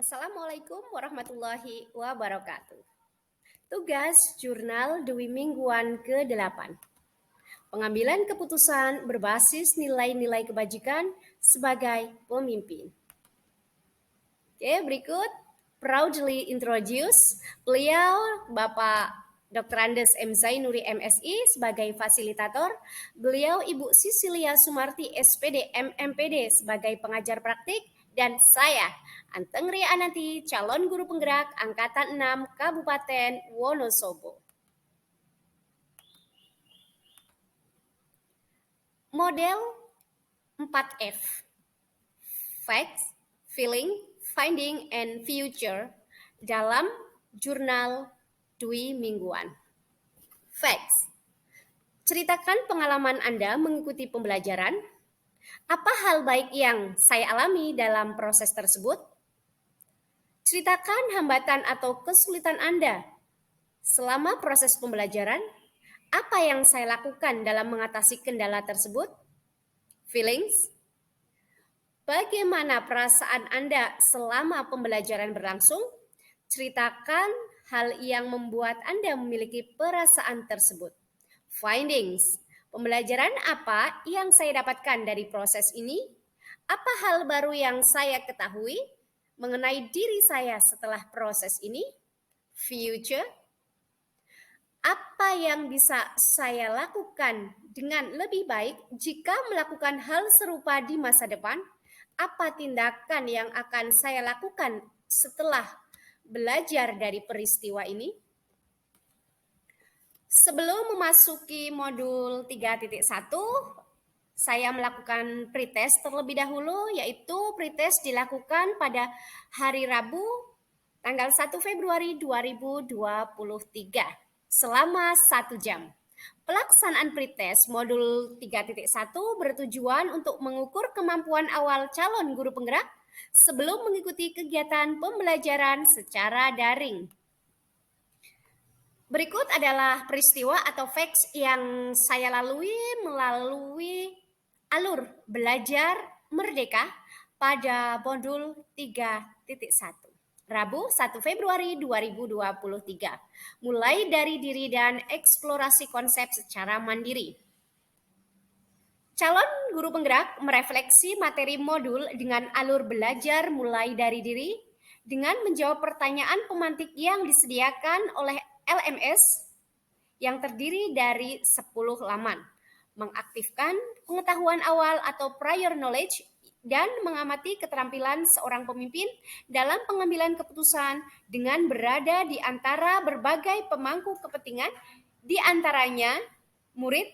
Assalamualaikum warahmatullahi wabarakatuh. Tugas Jurnal Dwi Mingguan ke-8. Pengambilan keputusan berbasis nilai-nilai kebajikan sebagai pemimpin. Oke, berikut proudly introduce beliau Bapak Dr. Andes M. Zainuri MSI sebagai fasilitator, beliau Ibu Sisilia Sumarti SPD MMPD sebagai pengajar praktik, dan saya Anteng Ria Ananti, calon guru penggerak Angkatan 6 Kabupaten Wonosobo. Model 4F, Facts, Feeling, Finding, and Future dalam Jurnal Dwi Mingguan. Facts. Ceritakan pengalaman Anda mengikuti pembelajaran. Apa hal baik yang saya alami dalam proses tersebut? Ceritakan hambatan atau kesulitan Anda selama proses pembelajaran. Apa yang saya lakukan dalam mengatasi kendala tersebut? Feelings. Bagaimana perasaan Anda selama pembelajaran berlangsung? Ceritakan hal yang membuat Anda memiliki perasaan tersebut. Findings. Pembelajaran apa yang saya dapatkan dari proses ini? Apa hal baru yang saya ketahui mengenai diri saya setelah proses ini? Future. Apa yang bisa saya lakukan dengan lebih baik jika melakukan hal serupa di masa depan? Apa tindakan yang akan saya lakukan setelah belajar dari peristiwa ini? Sebelum memasuki modul 3.1, saya melakukan pretest terlebih dahulu, yaitu pretest dilakukan pada hari Rabu tanggal 1 Februari 2023 selama 1 jam. Pelaksanaan pretest modul 3.1 bertujuan untuk mengukur kemampuan awal calon guru penggerak sebelum mengikuti kegiatan pembelajaran secara daring. Berikut adalah peristiwa atau facts yang saya lalui melalui alur belajar merdeka pada modul 3.1. Rabu 1 Februari 2023. Mulai dari diri dan eksplorasi konsep secara mandiri. Calon guru penggerak merefleksi materi modul dengan alur belajar mulai dari diri dengan menjawab pertanyaan pemantik yang disediakan oleh LMS yang terdiri dari 10 laman, mengaktifkan pengetahuan awal atau prior knowledge, dan mengamati keterampilan seorang pemimpin dalam pengambilan keputusan dengan berada di antara berbagai pemangku kepentingan, di antaranya murid,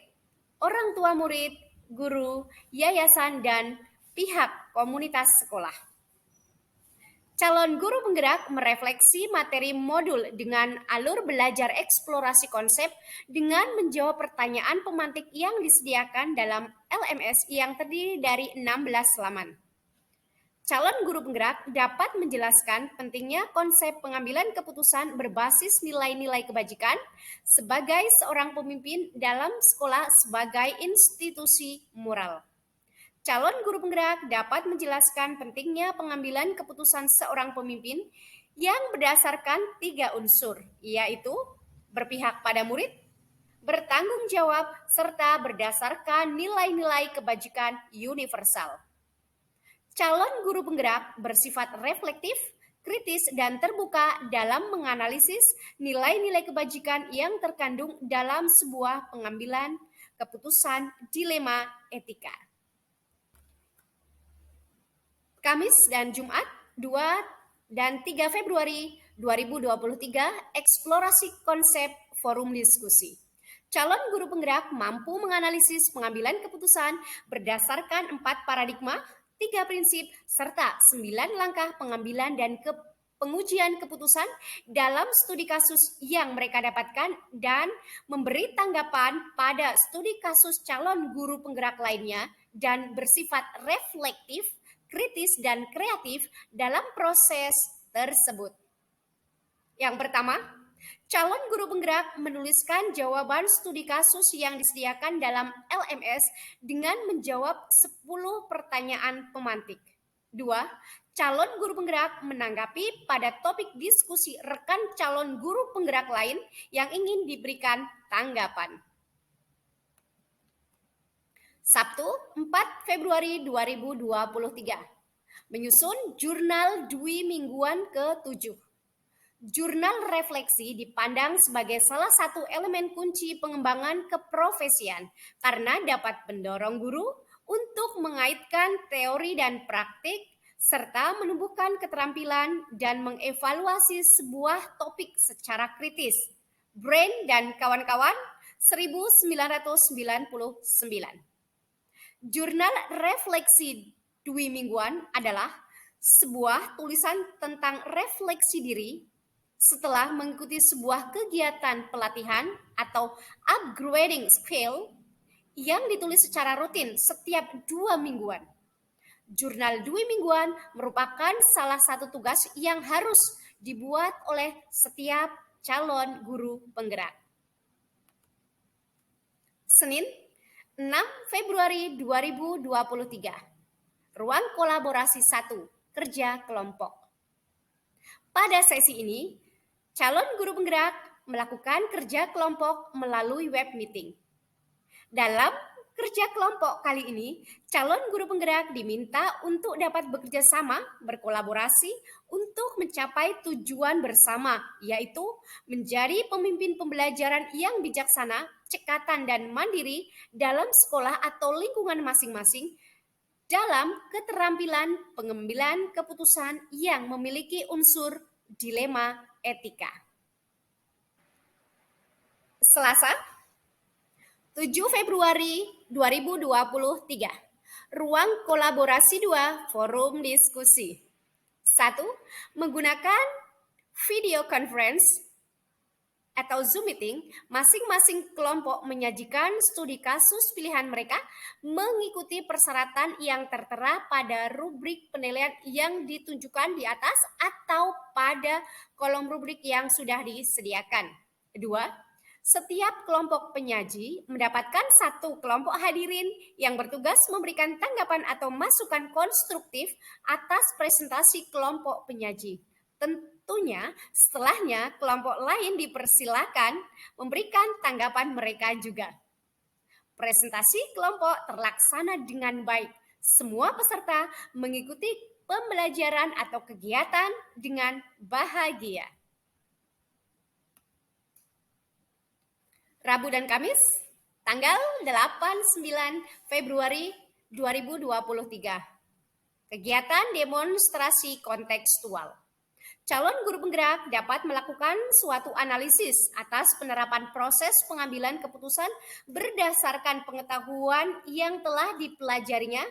orang tua murid, guru, yayasan, dan pihak komunitas sekolah. Calon guru penggerak merefleksi materi modul dengan alur belajar eksplorasi konsep dengan menjawab pertanyaan pemantik yang disediakan dalam LMS yang terdiri dari 16 laman. Calon guru penggerak dapat menjelaskan pentingnya konsep pengambilan keputusan berbasis nilai-nilai kebajikan sebagai seorang pemimpin dalam sekolah sebagai institusi moral. Calon guru penggerak dapat menjelaskan pentingnya pengambilan keputusan seorang pemimpin yang berdasarkan 3 unsur, yaitu berpihak pada murid, bertanggung jawab, serta berdasarkan nilai-nilai kebajikan universal. Calon guru penggerak bersifat reflektif, kritis, dan terbuka dalam menganalisis nilai-nilai kebajikan yang terkandung dalam sebuah pengambilan keputusan dilema etika. Kamis dan Jumat 2 dan 3 Februari 2023, eksplorasi konsep forum diskusi. Calon guru penggerak mampu menganalisis pengambilan keputusan berdasarkan 4 paradigma, 3 prinsip, serta 9 langkah pengambilan dan pengujian keputusan dalam studi kasus yang mereka dapatkan dan memberi tanggapan pada studi kasus calon guru penggerak lainnya dan bersifat reflektif, kritis, dan kreatif dalam proses tersebut. Yang pertama, calon guru penggerak menuliskan jawaban studi kasus yang disediakan dalam LMS dengan menjawab 10 pertanyaan pemantik. 2. Calon guru penggerak menanggapi pada topik diskusi rekan calon guru penggerak lain yang ingin diberikan tanggapan. Sabtu, 4 Februari 2023. Menyusun jurnal Dwi mingguan ke-7. Jurnal refleksi dipandang sebagai salah satu elemen kunci pengembangan keprofesian karena dapat mendorong guru untuk mengaitkan teori dan praktik serta menumbuhkan keterampilan dan mengevaluasi sebuah topik secara kritis. Brain dan kawan-kawan, 1999. Jurnal refleksi Dwi mingguan adalah sebuah tulisan tentang refleksi diri setelah mengikuti sebuah kegiatan pelatihan atau upgrading skill yang ditulis secara rutin setiap 2 mingguan. Jurnal Dwi mingguan merupakan salah satu tugas yang harus dibuat oleh setiap calon guru penggerak. Senin, 6 Februari 2023. Ruang kolaborasi 1, kerja kelompok. Pada sesi ini, calon guru penggerak melakukan kerja kelompok melalui web meeting. Dalam kerja kelompok kali ini, calon guru penggerak diminta untuk dapat bekerja sama, berkolaborasi untuk mencapai tujuan bersama, yaitu menjadi pemimpin pembelajaran yang bijaksana, cekatan dan mandiri dalam sekolah atau lingkungan masing-masing, dalam keterampilan pengambilan keputusan yang memiliki unsur dilema etika. Selasa, 7 Februari 2023. Ruang kolaborasi 2, forum diskusi. 1. Menggunakan video conference atau Zoom meeting, masing-masing kelompok menyajikan studi kasus pilihan mereka mengikuti persyaratan yang tertera pada rubrik penilaian yang ditunjukkan di atas atau pada kolom rubrik yang sudah disediakan. 2. Setiap kelompok penyaji mendapatkan satu kelompok hadirin yang bertugas memberikan tanggapan atau masukan konstruktif atas presentasi kelompok penyaji. Tentunya setelahnya kelompok lain dipersilakan memberikan tanggapan mereka juga. Presentasi kelompok terlaksana dengan baik. Semua peserta mengikuti pembelajaran atau kegiatan dengan bahagia. Rabu dan Kamis, tanggal 8-9 Februari 2023. Kegiatan demonstrasi kontekstual. Calon guru penggerak dapat melakukan suatu analisis atas penerapan proses pengambilan keputusan berdasarkan pengetahuan yang telah dipelajarinya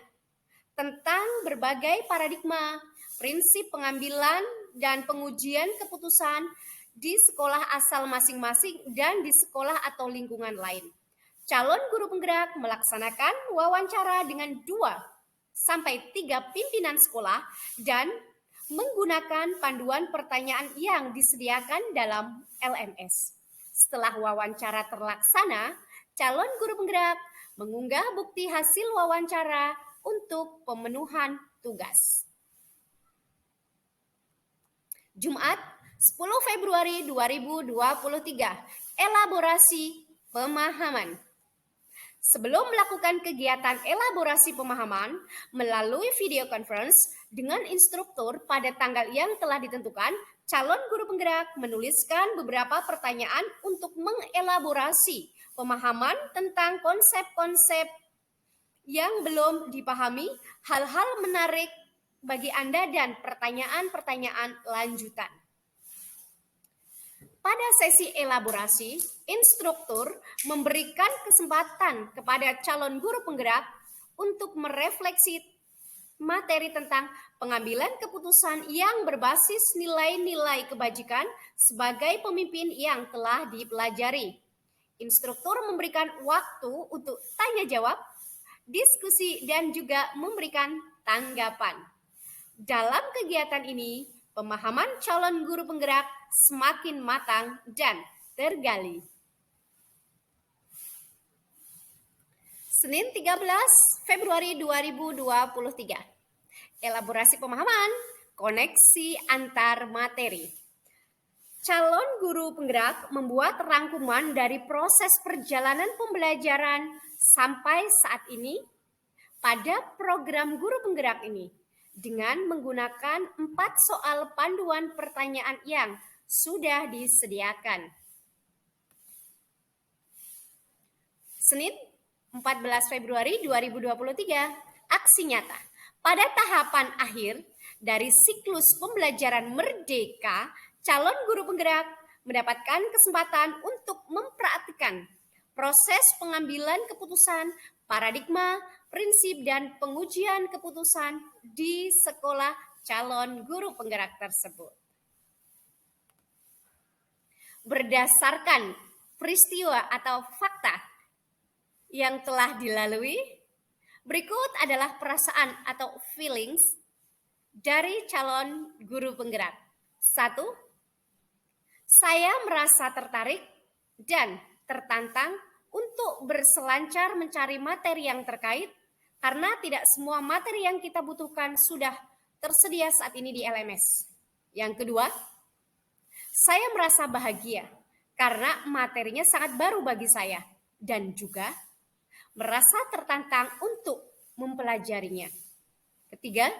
tentang berbagai paradigma, prinsip pengambilan dan pengujian keputusan di sekolah asal masing-masing dan di sekolah atau lingkungan lain. Calon guru penggerak melaksanakan wawancara dengan 2-3 pimpinan sekolah dan menggunakan panduan pertanyaan yang disediakan dalam LMS. Setelah wawancara terlaksana, calon guru penggerak mengunggah bukti hasil wawancara untuk pemenuhan tugas. Jumat, 10 Februari 2023. Elaborasi pemahaman. Sebelum melakukan kegiatan elaborasi pemahaman melalui video conference dengan instruktur pada tanggal yang telah ditentukan, calon guru penggerak menuliskan beberapa pertanyaan untuk mengelaborasi pemahaman tentang konsep-konsep yang belum dipahami, hal-hal menarik bagi Anda dan pertanyaan-pertanyaan lanjutan. Pada sesi elaborasi, instruktur memberikan kesempatan kepada calon guru penggerak untuk merefleksi materi tentang pengambilan keputusan yang berbasis nilai-nilai kebajikan sebagai pemimpin yang telah dipelajari. Instruktur memberikan waktu untuk tanya jawab, diskusi, dan juga memberikan tanggapan. Dalam kegiatan ini, pemahaman calon guru penggerak semakin matang dan tergali. Senin 13 Februari 2023. Elaborasi pemahaman, koneksi antar materi. Calon guru penggerak membuat rangkuman dari proses perjalanan pembelajaran sampai saat ini pada program guru penggerak ini dengan menggunakan 4 soal panduan pertanyaan yang sudah disediakan. Senin 14 Februari 2023, aksi nyata. Pada tahapan akhir dari siklus pembelajaran merdeka, calon guru penggerak mendapatkan kesempatan untuk mempraktikkan proses pengambilan keputusan, paradigma, prinsip, dan pengujian keputusan di sekolah calon guru penggerak tersebut. Berdasarkan peristiwa atau fakta yang telah dilalui, berikut adalah perasaan atau feelings dari calon guru penggerak. 1. Saya merasa tertarik dan tertantang untuk berselancar mencari materi yang terkait karena tidak semua materi yang kita butuhkan sudah tersedia saat ini di LMS. Yang kedua, saya merasa bahagia karena materinya sangat baru bagi saya dan juga merasa tertantang untuk mempelajarinya. Ketiga,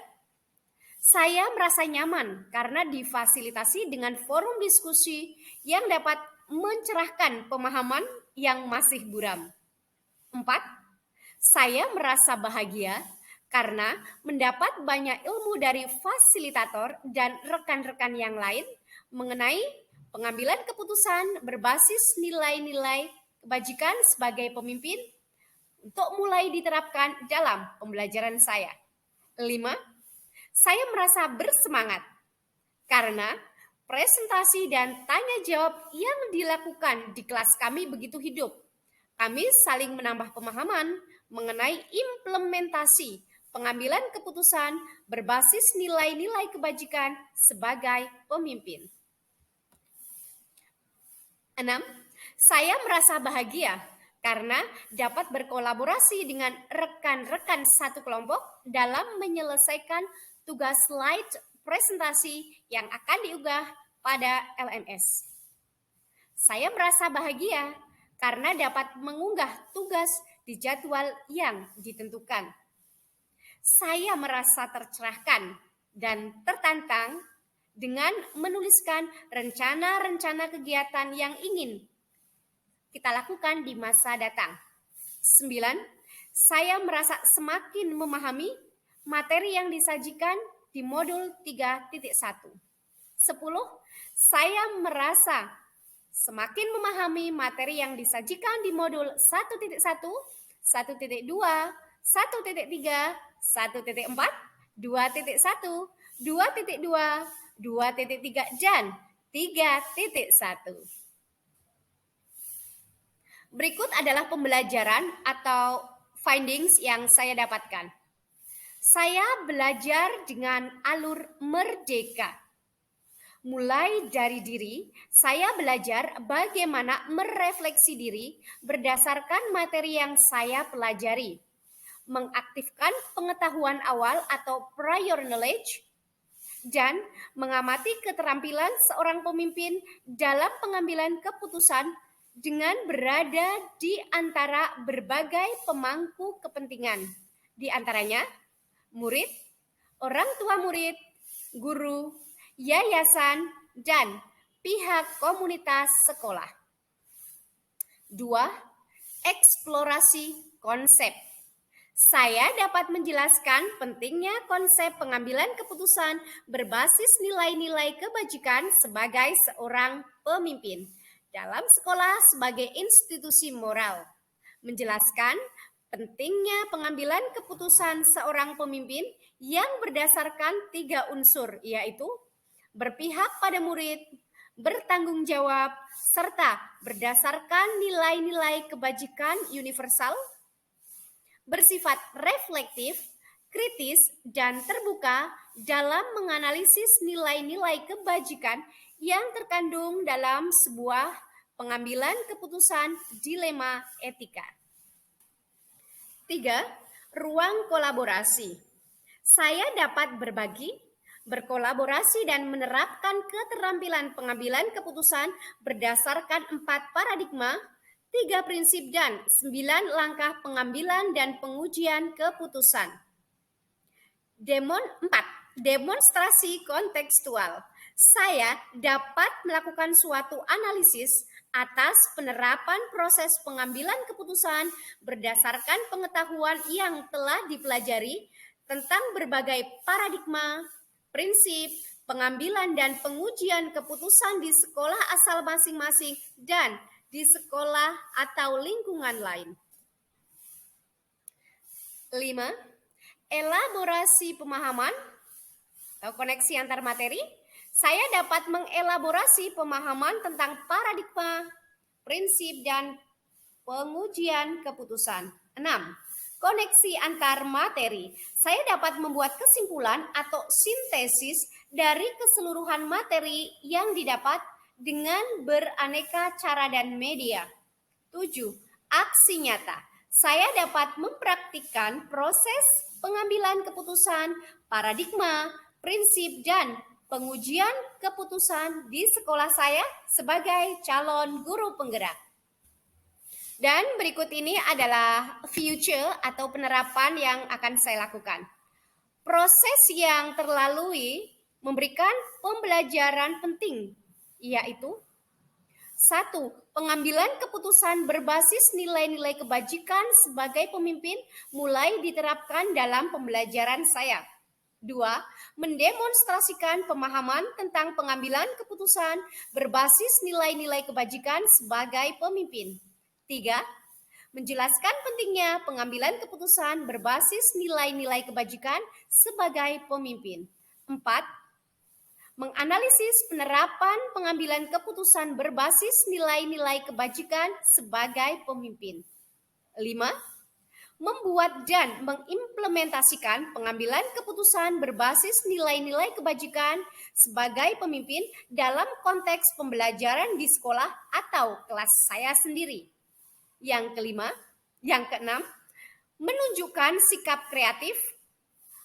saya merasa nyaman karena difasilitasi dengan forum diskusi yang dapat mencerahkan pemahaman yang masih buram. 4. Saya merasa bahagia karena mendapat banyak ilmu dari fasilitator dan rekan-rekan yang lain mengenai pengambilan keputusan berbasis nilai-nilai kebajikan sebagai pemimpin untuk mulai diterapkan dalam pembelajaran saya. 5. Saya merasa bersemangat karena presentasi dan tanya jawab yang dilakukan di kelas kami begitu hidup. Kami saling menambah pemahaman mengenai implementasi pengambilan keputusan berbasis nilai-nilai kebajikan sebagai pemimpin. 6. Saya merasa bahagia karena dapat berkolaborasi dengan rekan-rekan satu kelompok dalam menyelesaikan tugas slide presentasi yang akan diunggah pada LMS. Saya merasa bahagia karena dapat mengunggah tugas di jadwal yang ditentukan. Saya merasa tercerahkan dan tertantang dengan menuliskan rencana-rencana kegiatan yang ingin kita lakukan di masa datang. 9. Saya merasa semakin memahami materi yang disajikan di modul 3.1. 10. Saya merasa semakin memahami materi yang disajikan di modul 1.1, 1.2, 1.3, 1.4, 2.1, 2.2, 2.3, dan 3.1. Berikut adalah pembelajaran atau findings yang saya dapatkan. Saya belajar dengan alur merdeka. Mulai dari diri, saya belajar bagaimana merefleksi diri berdasarkan materi yang saya pelajari, mengaktifkan pengetahuan awal atau prior knowledge, dan mengamati keterampilan seorang pemimpin dalam pengambilan keputusan dengan berada di antara berbagai pemangku kepentingan, di antaranya murid, orang tua murid, guru, yayasan, dan pihak komunitas sekolah. 2. Eksplorasi konsep. Saya dapat menjelaskan pentingnya konsep pengambilan keputusan berbasis nilai-nilai kebajikan sebagai seorang pemimpin dalam sekolah sebagai institusi moral. Menjelaskan pentingnya pengambilan keputusan seorang pemimpin yang berdasarkan 3 unsur, yaitu berpihak pada murid, bertanggung jawab, serta berdasarkan nilai-nilai kebajikan universal, bersifat reflektif, kritis, dan terbuka dalam menganalisis nilai-nilai kebajikan yang terkandung dalam sebuah pengambilan keputusan dilema etika. 3. Ruang kolaborasi. Saya dapat berbagi, berkolaborasi dan menerapkan keterampilan pengambilan keputusan berdasarkan 4 paradigma, 3 prinsip dan 9 langkah pengambilan dan pengujian keputusan. 4. Demonstrasi kontekstual. Saya dapat melakukan suatu analisis atas penerapan proses pengambilan keputusan berdasarkan pengetahuan yang telah dipelajari tentang berbagai paradigma, prinsip, pengambilan dan pengujian keputusan di sekolah asal masing-masing dan di sekolah atau lingkungan lain. 5. Elaborasi pemahaman atau koneksi antar materi. Saya dapat mengelaborasi pemahaman tentang paradigma, prinsip, dan pengujian keputusan. 6. Koneksi antar materi. Saya dapat membuat kesimpulan atau sintesis dari keseluruhan materi yang didapat dengan beraneka cara dan media. 7. Aksi nyata. Saya dapat mempraktikkan proses pengambilan keputusan, paradigma, prinsip, dan pengujian keputusan di sekolah saya sebagai calon guru penggerak. Dan berikut ini adalah future atau penerapan yang akan saya lakukan. Proses yang terlalui memberikan pembelajaran penting, yaitu 1. Pengambilan keputusan berbasis nilai-nilai kebajikan sebagai pemimpin mulai diterapkan dalam pembelajaran saya. 2. Mendemonstrasikan pemahaman tentang pengambilan keputusan berbasis nilai-nilai kebajikan sebagai pemimpin. 3. Menjelaskan pentingnya pengambilan keputusan berbasis nilai-nilai kebajikan sebagai pemimpin. 4. Menganalisis penerapan pengambilan keputusan berbasis nilai-nilai kebajikan sebagai pemimpin. 5. Membuat dan mengimplementasikan pengambilan keputusan berbasis nilai-nilai kebajikan sebagai pemimpin dalam konteks pembelajaran di sekolah atau kelas saya sendiri. Yang keenam, menunjukkan sikap kreatif,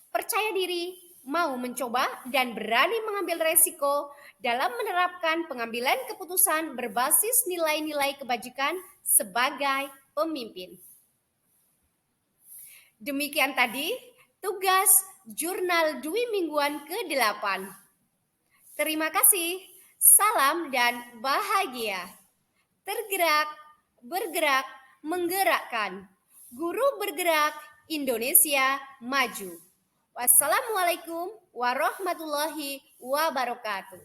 percaya diri, mau mencoba, dan berani mengambil resiko dalam menerapkan pengambilan keputusan berbasis nilai-nilai kebajikan sebagai pemimpin. Demikian tadi tugas jurnal Dwi Mingguan ke-8. Terima kasih, salam dan bahagia. Tergerak, bergerak, menggerakkan. Guru bergerak, Indonesia maju. Wassalamualaikum warahmatullahi wabarakatuh.